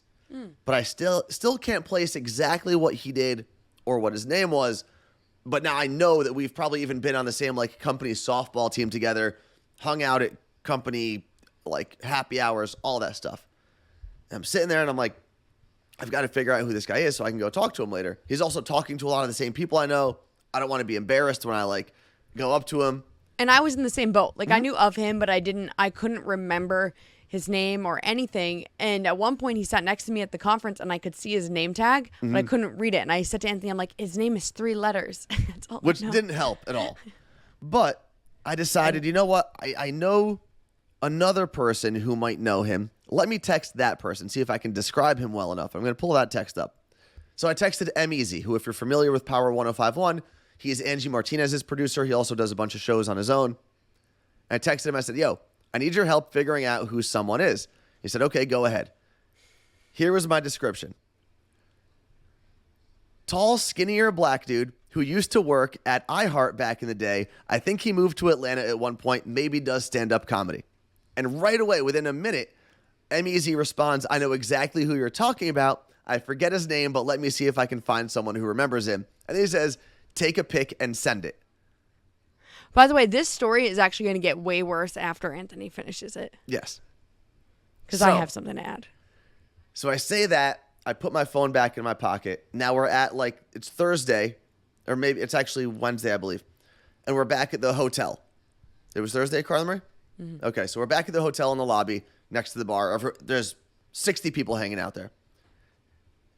But I still can't place exactly what he did or what his name was. But now I know that we've probably even been on the same like company softball team together, hung out at company like happy hours, all that stuff. And I'm sitting there and I'm like, I've got to figure out who this guy is so I can go talk to him later. He's also talking to a lot of the same people I know. I don't want to be embarrassed when I like go up to him. And I was in the same boat. Like I knew of him, but I couldn't remember his name or anything. And at one point he sat next to me at the conference and I could see his name tag, but I couldn't read it. And I said to Anthony, I'm like, his name is 3 letters. That's all Which I know. didn't help at all. But I decided, you know what? I know another person who might know him. Let me text that person, see if I can describe him well enough. I'm going to pull that text up. So I texted MEZ, who, if you're familiar with Power 1051, he's Angie Martinez's producer. He also does a bunch of shows on his own. And I texted him. I said, yo, I need your help figuring out who someone is. He said, okay, go ahead. Here was my description. Tall, skinnier black dude who used to work at iHeart back in the day. I think he moved to Atlanta at one point, maybe does stand-up comedy. And right away, within a minute, MEZ responds, I know exactly who you're talking about. I forget his name, but let me see if I can find someone who remembers him. And he says, take a pic and send it. By the way, this story is actually going to get way worse after Anthony finishes it Yes. because I So- have something to add. So I say that. I put my phone back in my pocket. Now we're at it's Thursday, or maybe it's actually Wednesday, I believe. And we're back at the hotel. It was Thursday, Carla Marie? Okay, so we're back at the hotel in the lobby next to the bar. There's 60 people hanging out there.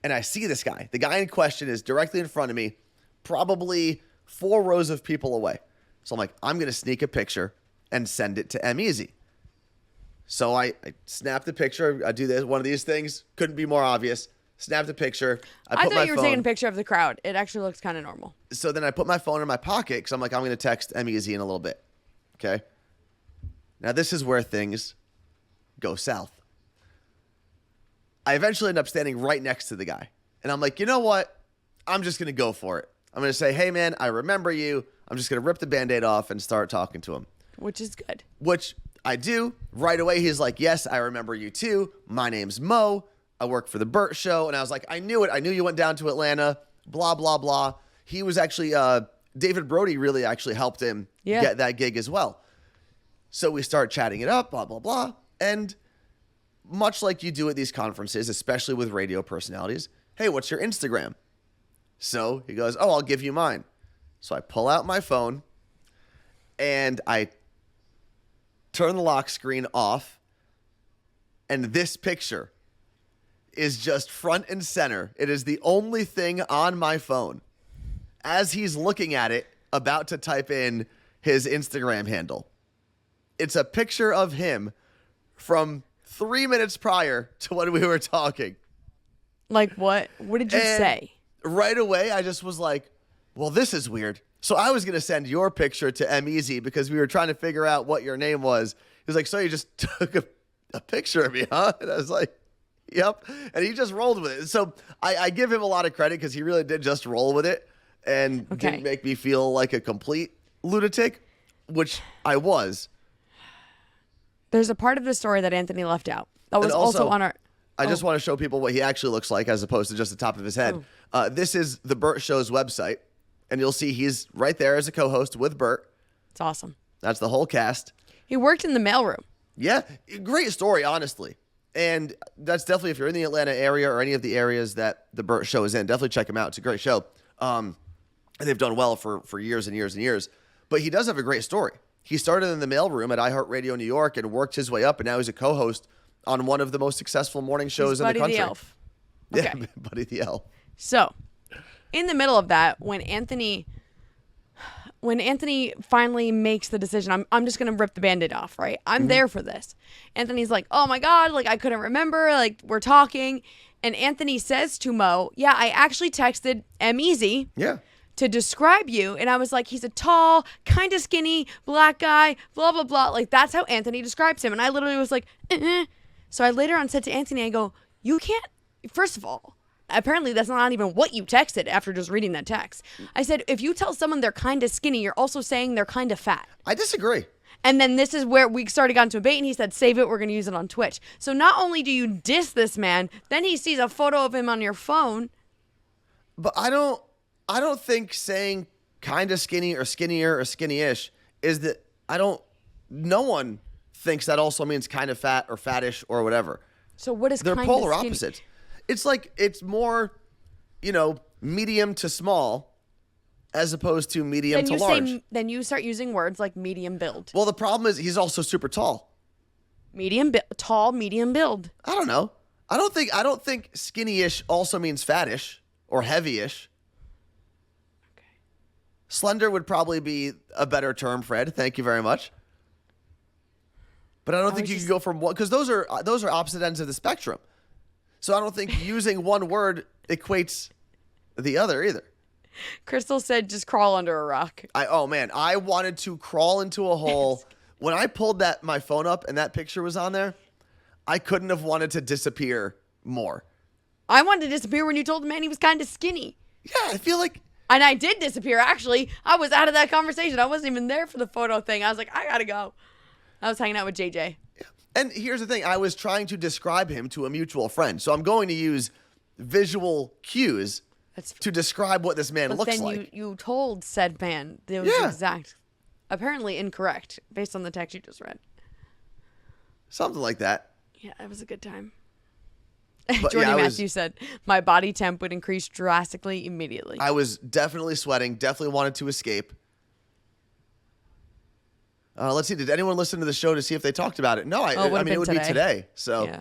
And I see this guy. The guy in question is directly in front of me, probably 4 rows of people away. So I'm like, I'm going to sneak a picture and send it to MEZ. So I snap the picture. I do this, one of these things. Couldn't be more obvious. Snap the picture. I put my thought you were phone. taking a picture of the crowd. It actually looks kind of normal. So then I put my phone in my pocket because I'm like, I'm going to text MEZ in a little bit. Okay. Now this is where things go south. I eventually end up standing right next to the guy. And I'm like, you know what? I'm just going to go for it. I'm going to say, hey, man, I remember you. I'm just going to rip the Band-Aid off and start talking to him. Which is good. Which I do. Right away, he's like, yes, I remember you too. My name's Mo. I work for the Burt Show. And I was like, I knew it. I knew you went down to Atlanta. Blah, blah, blah. He was actually, David Brody really actually helped him get that gig as well. So we start chatting it up, blah, blah, blah. And much like you do at these conferences, especially with radio personalities, hey, what's your Instagram? So he goes, oh, I'll give you mine. So I pull out my phone and I turn the lock screen off. And this picture is just front and center. It is the only thing on my phone. As he's looking at it, about to type in his Instagram handle. It's a picture of him from 3 minutes prior to when we were talking. Like what? What did you And say? Right away, I just was like, well, this is weird. So I was going to send your picture to MEZ because we were trying to figure out what your name was. He was like, so you just took a picture of me, huh? And I was like, yep. And he just rolled with it. So I give him a lot of credit because he really did just roll with it and didn't make me feel like a complete lunatic, which I was. There's a part of the story that Anthony left out. That was also on our... I just want to show people what he actually looks like as opposed to just the top of his head. This is the Burt Show's website, and you'll see he's right there as a co-host with Burt. It's awesome. That's the whole cast. He worked in the mailroom. Yeah, great story, honestly. And that's definitely, if you're in the Atlanta area or any of the areas that the Burt Show is in, definitely check him out. It's a great show. And they've done well for years and years and years. But he does have a great story. He started in the mailroom at iHeartRadio New York and worked his way up, and now he's a co-host on one of the most successful morning shows in the country. Buddy the Elf. Yeah, Okay. Buddy the Elf. So, in the middle of that, when Anthony finally makes the decision, I'm just gonna rip the Band-Aid off, right? I'm there for this. Anthony's like, oh my God, like I couldn't remember, like we're talking. And Anthony says to Mo, yeah, I actually texted M-Easy Yeah. to describe you. And I was like, he's a tall, kind of skinny, black guy, blah, blah, blah. Like that's how Anthony describes him. And I literally was like, So I later on said to Anthony, I go, you can't, first of all, apparently that's not even what you texted after just reading that text. I said, if you tell someone they're kind of skinny, you're also saying they're kind of fat. I disagree. And then this is where we started got into a debate, and he said, save it, we're going to use it on Twitch. So not only do you diss this man, then he sees a photo of him on your phone. But I don't think saying kind of skinny or skinnier or skinny-ish is that no one thinks that also means kind of fat or fattish or whatever. So what is They're kind of polar skinny? opposites. It's like, it's more, medium to small as opposed to medium to large. Then you start using words like medium build. Well, the problem is he's also super tall. Tall, medium build. I don't know. I don't think skinny-ish also means fattish or heavy-ish. Okay. Slender would probably be a better term, Fred. Thank you very much. But I don't think you can go from one, because those are opposite ends of the spectrum. So I don't think using one word equates the other either. Crystal said just crawl under a rock. I wanted to crawl into a hole. When I pulled my phone up and that picture was on there, I couldn't have wanted to disappear more. I wanted to disappear when you told the man he was kind of skinny. Yeah, I feel like... And I did disappear, actually. I was out of that conversation. I wasn't even there for the photo thing. I was like, I gotta go. I was hanging out with JJ. And here's the thing. I was trying to describe him to a mutual friend. So I'm going to use visual cues to describe what this man looks then like. you told said man it was exact, apparently incorrect based on the text you just read. Something like that. Yeah, it was a good time. But Jordy yeah, Matthews said, my body temp would increase drastically immediately. I was definitely sweating, definitely wanted to escape. Let's see, did anyone listen to the show to see if they talked about it? No, I mean, it would be today. So yeah.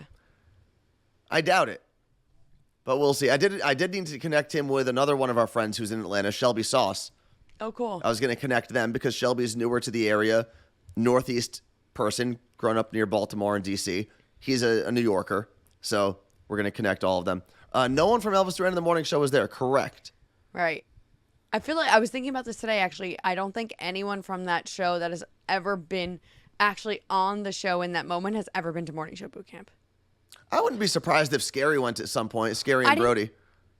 I doubt it. But we'll see. I did need to connect him with another one of our friends who's in Atlanta, Shelby Sauce. Oh, cool. I was going to connect them because Shelby's newer to the area, Northeast person, grown up near Baltimore and D.C. He's a New Yorker, so we're going to connect all of them. No one from Elvis Duran in the Morning Show was there, correct? Right. I feel like I was thinking about this today, actually. I don't think anyone from that show that has ever been actually on the show in that moment has ever been to Morning Show Boot Camp. I wouldn't be surprised if Scary went at some point. Scary and Brody.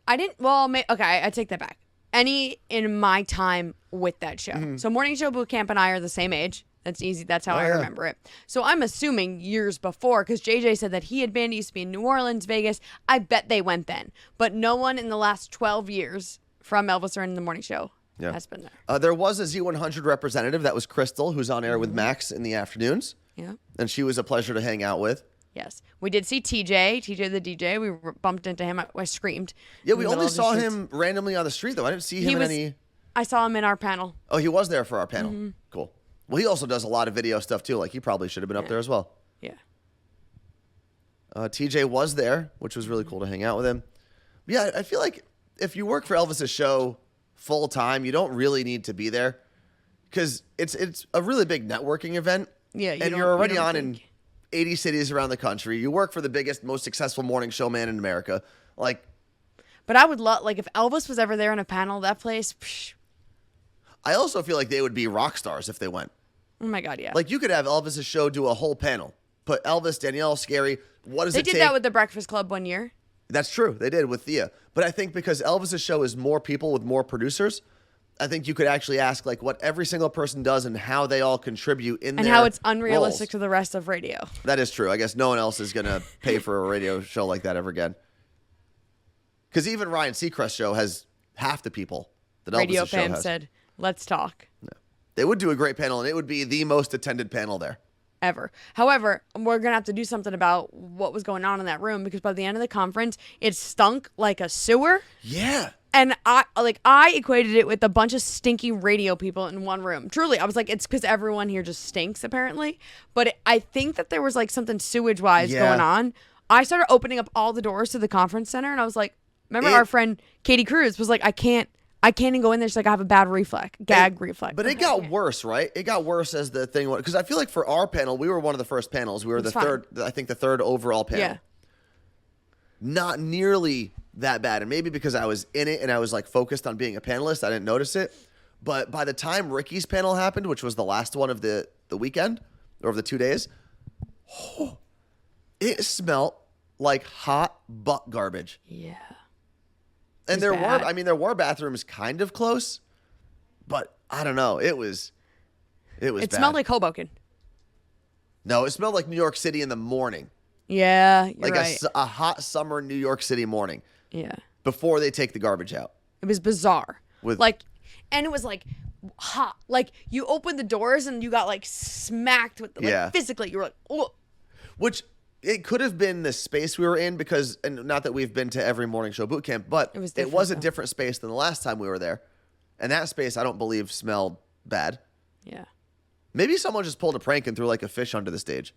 Okay, I take that back. Any in my time with that show. Mm-hmm. So Morning Show Boot Camp and I are the same age. That's easy. That's how I remember it. So I'm assuming years before, because JJ said that he used to be in New Orleans, Vegas. I bet they went then. But no one in the last 12 years from Elvis Duran in the Morning Show has been there. There was a Z100 representative. That was Crystal, who's on air with Max in the afternoons. Yeah. And she was a pleasure to hang out with. Yes. We did see TJ the DJ. We bumped into him. I screamed. Yeah, we only saw him randomly on the street, though. I didn't see him in any... I saw him in our panel. Oh, he was there for our panel. Cool. Well, he also does a lot of video stuff, too. Like, he probably should have been up there as well. Yeah. TJ was there, which was really cool to hang out with him. But yeah, I feel like if you work for Elvis's show full time, you don't really need to be there because it's a really big networking event. Yeah, and you're already on in 80 cities around the country. You work for the biggest, most successful morning show man in America. But I would love, if Elvis was ever there in a panel, that place. Psh. I also feel like they would be rock stars if they went. Oh my God, yeah. Like you could have Elvis's show do a whole panel. Put Elvis, Danielle, Scary. What does it take? They did that with the Breakfast Club one year. That's true. They did with Thea. But I think because Elvis's show is more people with more producers, I think you could actually ask what every single person does and how they all contribute in and their how it's unrealistic roles. to the rest of radio. That is true. I guess no one else is going to pay for a radio show like that ever again. Because even Ryan Seacrest's show has half the people that Radio Elvis's show fans has. said, let's talk. No. They would do a great panel, and it would be the most attended panel there. Ever. However, we're going to have to do something about what was going on in that room because by the end of the conference, it stunk like a sewer. Yeah. And I equated it with a bunch of stinky radio people in one room. Truly, I was like, it's because everyone here just stinks, apparently. But I think that there was something sewage-wise going on. I started opening up all the doors to the conference center, and I was like, Remember our friend Katie Cruz was like, I can't even go in there. She's like, I have a bad gag reflex. But it got worse, right? It got worse as the thing went. Because I feel like for our panel, we were one of the first panels. We were the third, I think the third overall panel. Yeah. Not nearly that bad. And maybe because I was in it and I was like focused on being a panelist, I didn't notice it. But by the time Ricky's panel happened, which was the last one of the weekend or of the 2 days, it smelled like hot butt garbage. Yeah. And there were bathrooms kind of close, but I don't know. It It bad. smelled like Hoboken. No, it smelled like New York City in the morning. Yeah, you're Like right. a hot summer New York City morning Yeah. before they take the garbage out. It was bizarre. With- And it was like hot. Like you opened the doors and you got like smacked with physically. You were like, oh. Which it could have been the space we were in because, and not that we've been to every morning show boot camp, but It was a different, different space than the last time we were there. And that space, I don't believe, smelled bad. Yeah. Maybe someone just pulled a prank and threw like a fish under the stage.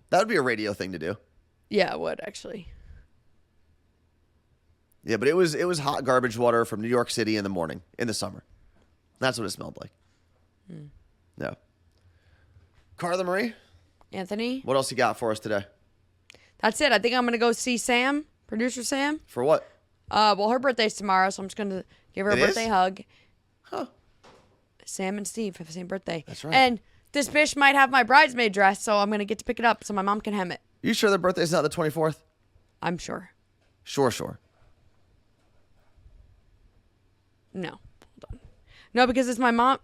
That would be a radio thing to do. Yeah, it would actually. Yeah, but it was hot garbage water from New York City in the morning, in the summer. That's what it smelled like. No. Carla Marie, Anthony, what else you got for us today? that's it. I think I'm gonna go see Sam, producer Sam. For what? Well, her birthday's tomorrow, so I'm just gonna give her a It is? birthday hug. Huh. Sam and Steve have the same birthday. That's right. And this bitch might have my bridesmaid dress, so I'm gonna get to pick it up so my mom can hem it. You sure their birthday's not the 24th? I'm sure. Sure. No, hold on. No, because it's my mom.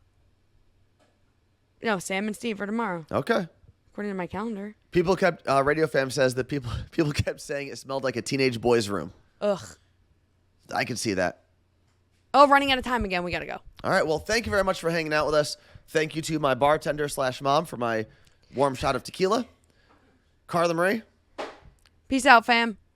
No, Sam and Steve are tomorrow, Okay. according to my calendar. People kept, Radio Fam says that people kept saying it smelled like a teenage boy's room. Ugh. I can see that. Oh, running out of time again. We gotta go. All right. Well, thank you very much for hanging out with us. Thank you to my bartender / mom for my warm shot of tequila. Carla Marie. Peace out, fam.